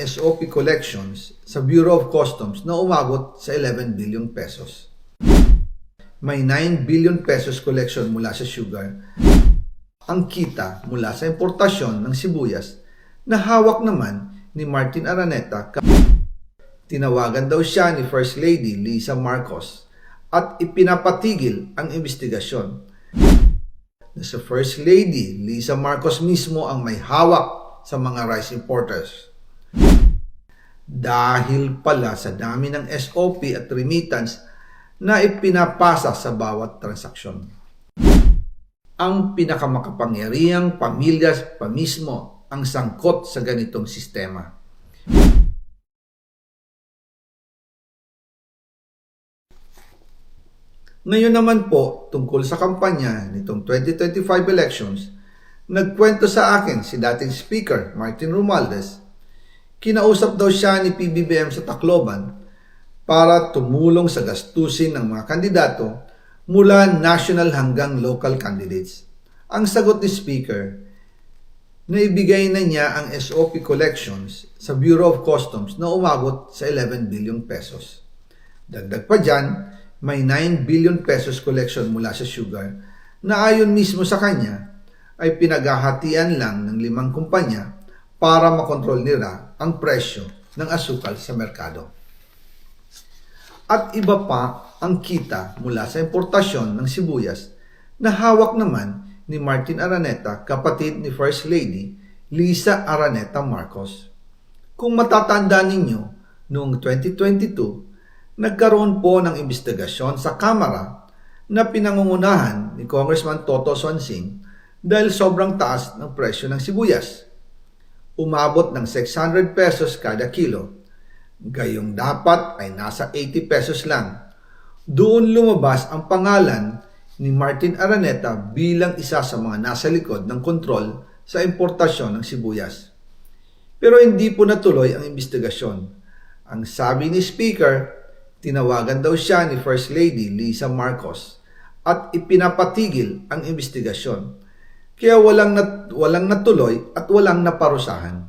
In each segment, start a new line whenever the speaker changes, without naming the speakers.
ang SOP collections sa Bureau of Customs na umabot sa 11 billion pesos. May 9 billion pesos collection mula sa sugar. Ang kita mula sa importasyon ng sibuyas na hawak naman ni Martin Araneta. Tinawagan daw siya ni First Lady Lisa Marcos at ipinapatigil ang investigasyon. Na sa First Lady Lisa Marcos mismo ang may hawak sa mga rice importers. Dahil pala sa dami ng SOP at remittance na ipinapasa sa bawat transaksyon. Ang pinakamakapangyarihang pamilya pa mismo ang sangkot sa ganitong sistema. Ngayon naman po, tungkol sa kampanya nitong 2025 elections, nagkwento sa akin si dating Speaker Martin Romualdez. Kinausap daw siya ni PBBM sa Tacloban para tumulong sa gastusin ng mga kandidato mula national hanggang local candidates. Ang sagot ni Speaker, naibigay na niya ang SOP collections sa Bureau of Customs na umabot sa 11 billion pesos. Dagdag pa dyan, may 9 billion pesos collection mula sa sugar na ayon mismo sa kanya ay pinaghahatian lang ng 5 kumpanya para makontrol nila ang presyo ng asukal sa merkado. At iba pa ang kita mula sa importasyon ng sibuyas na hawak naman ni Martin Araneta, kapatid ni First Lady Lisa Araneta Marcos. Kung matatandaan ninyo, noong 2022, nagkaroon po ng investigasyon sa Kamara na pinangungunahan ni Congressman Toto Swansing dahil sobrang taas ng presyo ng sibuyas. Umabot ng 600 pesos kada kilo. Gayong dapat ay nasa 80 pesos lang. Doon lumabas ang pangalan ni Martin Araneta bilang isa sa mga nasa likod ng kontrol sa importasyon ng sibuyas. Pero hindi po natuloy ang investigasyon. Ang sabi ni Speaker, tinawagan daw siya ni First Lady Lisa Marcos at ipinapatigil ang investigasyon. Kaya walang natuloy at walang naparusahan.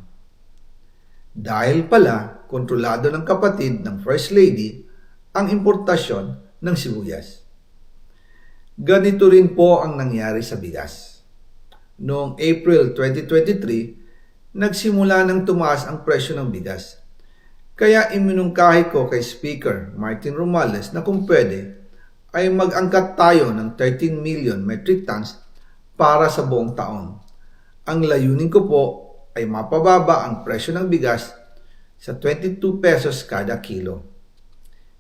Dahil pala, kontrolado ng kapatid ng First Lady ang importasyon ng sibuyas. Ganito rin po ang nangyari sa bigas. Noong April 2023, nagsimula nang tumaas ang presyo ng bigas. Kaya iminungkahi ko kay Speaker Martin Romualdez na kung pwede ay mag-angkat tayo ng 13 million metric tons para sa buong taon. Ang layunin ko po ay mapababa ang presyo ng bigas sa 22 pesos kada kilo.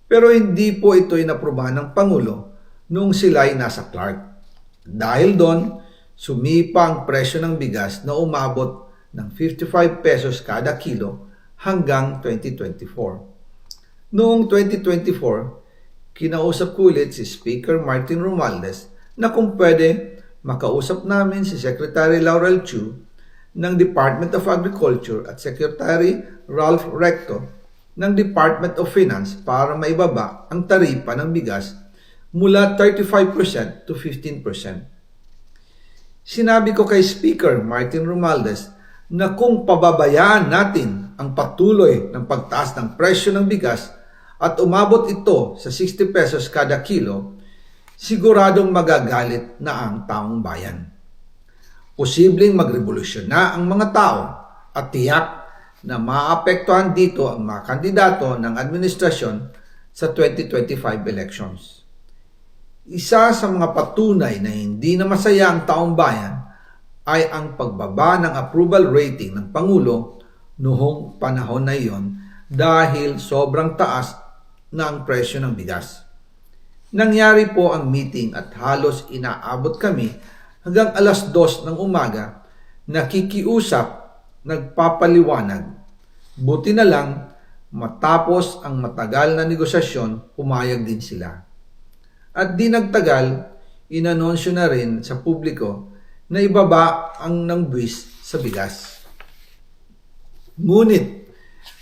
Pero hindi po ito inaprubahan ng Pangulo noong sila ay nasa Clark. Dahil doon, sumipa ang presyo ng bigas na umabot ng 55 pesos kada kilo hanggang 2024. Noong 2024, kinausap ko ulit si Speaker Martin Romualdez na kung pwede makausap namin si Secretary Laurel Chu ng Department of Agriculture at Secretary Ralph Recto ng Department of Finance para maibaba ang taripa ng bigas mula 35% to 15%. Sinabi ko kay Speaker Martin Romualdez na kung pababayaan natin ang patuloy ng pagtaas ng presyo ng bigas at umabot ito sa 60 pesos kada kilo, siguradong magagalit na ang taong bayan. Posibleng magrevolusyon na ang mga tao at tiyak na maapektuhan dito ang mga kandidato ng administrasyon sa 2025 elections. Isa sa mga patunay na hindi na masaya ang taong bayan ay ang pagbaba ng approval rating ng Pangulo noong panahon na iyon dahil sobrang taas na ang presyo ng bigas. Nangyari po ang meeting at halos inaabot kami hanggang alas 2 ng umaga, nakikiusap, nagpapaliwanag. Buti na lang, matapos ang matagal na negosasyon, pumayag din sila. At di nagtagal, inanunsyo na rin sa publiko na ibaba ang nangbuwis sa bigas. Ngunit,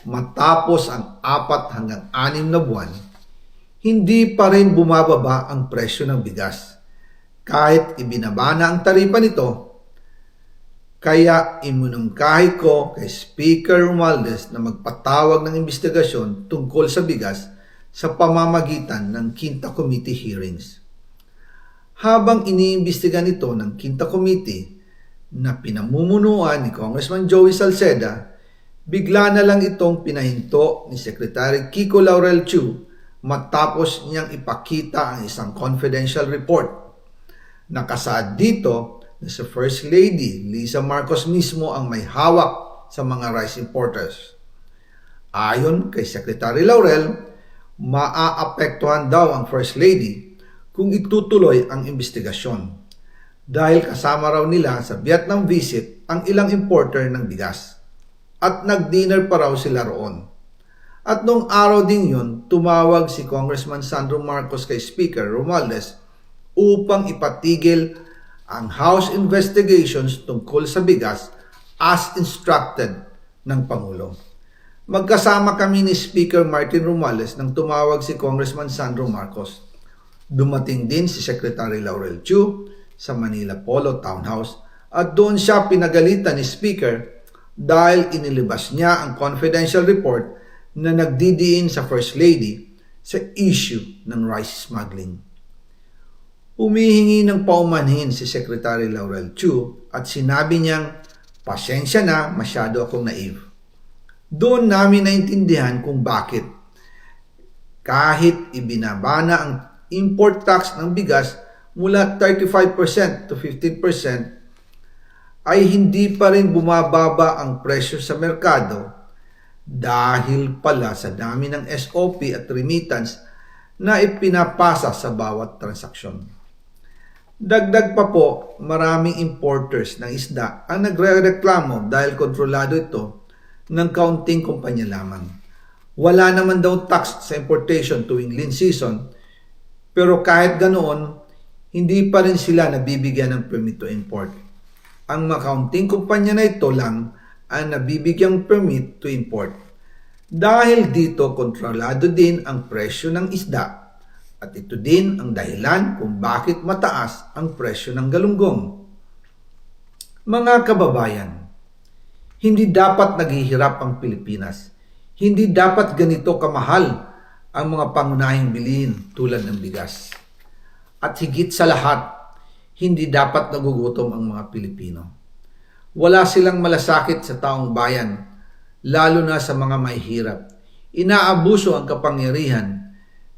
matapos ang 4 hanggang 6 na buwan, hindi pa rin bumababa ang presyo ng bigas. Kahit ibinaba na ang taripa nito, Kaya iminungkahi ko kay Speaker Romualdez na magpatawag ng investigasyon tungkol sa bigas sa pamamagitan ng Quinta Committee hearings. Habang iniimbestiga nito ng Quinta Committee na pinamumunuan ni Congressman Joey Salceda, bigla na lang itong pinahinto ni Secretary Kiko Laurel Chu matapos niyang ipakita ang isang confidential report. Nakasaad dito na si First Lady Lisa Marcos mismo ang may hawak sa mga rice importers. Ayon kay Secretary Laurel, maaapektuhan daw ang First Lady kung itutuloy ang investigasyon dahil kasama raw nila sa Vietnam visit ang ilang importer ng bigas at nag-dinner pa raw sila roon. At nung araw din yun, tumawag si Congressman Sandro Marcos kay Speaker Romualdez upang ipatigil ang House investigations tungkol sa bigas as instructed ng Pangulo. Magkasama kami ni Speaker Martin Romualdez nang tumawag si Congressman Sandro Marcos. Dumating din si Secretary Laurel Chu sa Manila Polo Townhouse at doon siya pinagalitan ni Speaker dahil inilabas niya ang confidential report na nagdidiin sa First Lady sa issue ng rice smuggling. Humihingi ng paumanhin si Secretary Laurel Chu at sinabi niyang, pasensya na, masyado akong naive. Doon namin naintindihan kung bakit. Kahit ibinabana ang import tax ng bigas mula 35% to 15%, ay hindi pa rin bumababa ang presyo sa merkado dahil pala sa dami ng SOP at remittance na ipinapasa sa bawat transaksyon. Dagdag pa po, maraming importers ng isda ang nagre-reklamo dahil kontrolado ito ng kaunting kumpanya lamang. Wala naman daw tax sa importation tuwing lean season, pero kahit ganoon, hindi pa rin sila nabibigyan ng permit to import. Ang makaunting kumpanya na ito lang ang nabibigyang permit to import. Dahil dito, kontrolado din ang presyo ng isda. At ito din ang dahilan kung bakit mataas ang presyo ng galunggong. Mga kababayan, hindi dapat naghihirap ang Pilipinas. Hindi dapat ganito kamahal ang mga pangunahing bilihin tulad ng bigas. At higit sa lahat, hindi dapat nagugutom ang mga Pilipino. Wala silang malasakit sa taong bayan, lalo na sa mga mahihirap. Inaabuso ang kapangyarihan.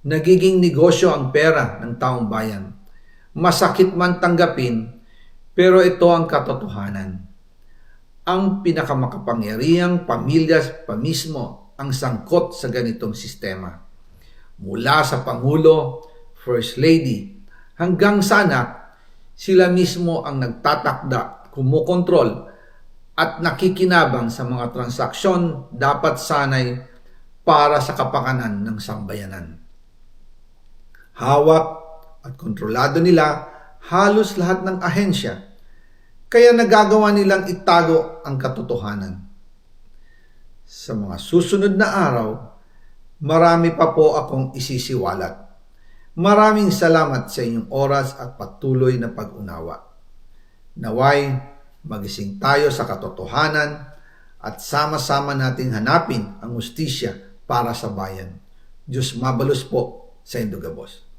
Nagiging negosyo ang pera ng taong bayan. Masakit man tanggapin, pero ito ang katotohanan. Ang pinakamakapangyarihang pamilya pa mismo ang sangkot sa ganitong sistema. Mula sa Pangulo, First Lady, hanggang sa anak, sila mismo ang nagtatakda, kumukontrol, at nakikinabang sa mga transaksyon dapat sanay para sa kapakanan ng sambayanan. Hawak at kontrolado nila halos lahat ng ahensya, kaya nagagawa nilang itago ang katotohanan. Sa mga susunod na araw, marami pa po akong isisiwalat. Maraming salamat sa inyong oras at patuloy na pag-unawa. Naway, magising tayo sa katotohanan at sama-sama nating hanapin ang hustisya para sa bayan. Diyos mabalos po sa Indogabos.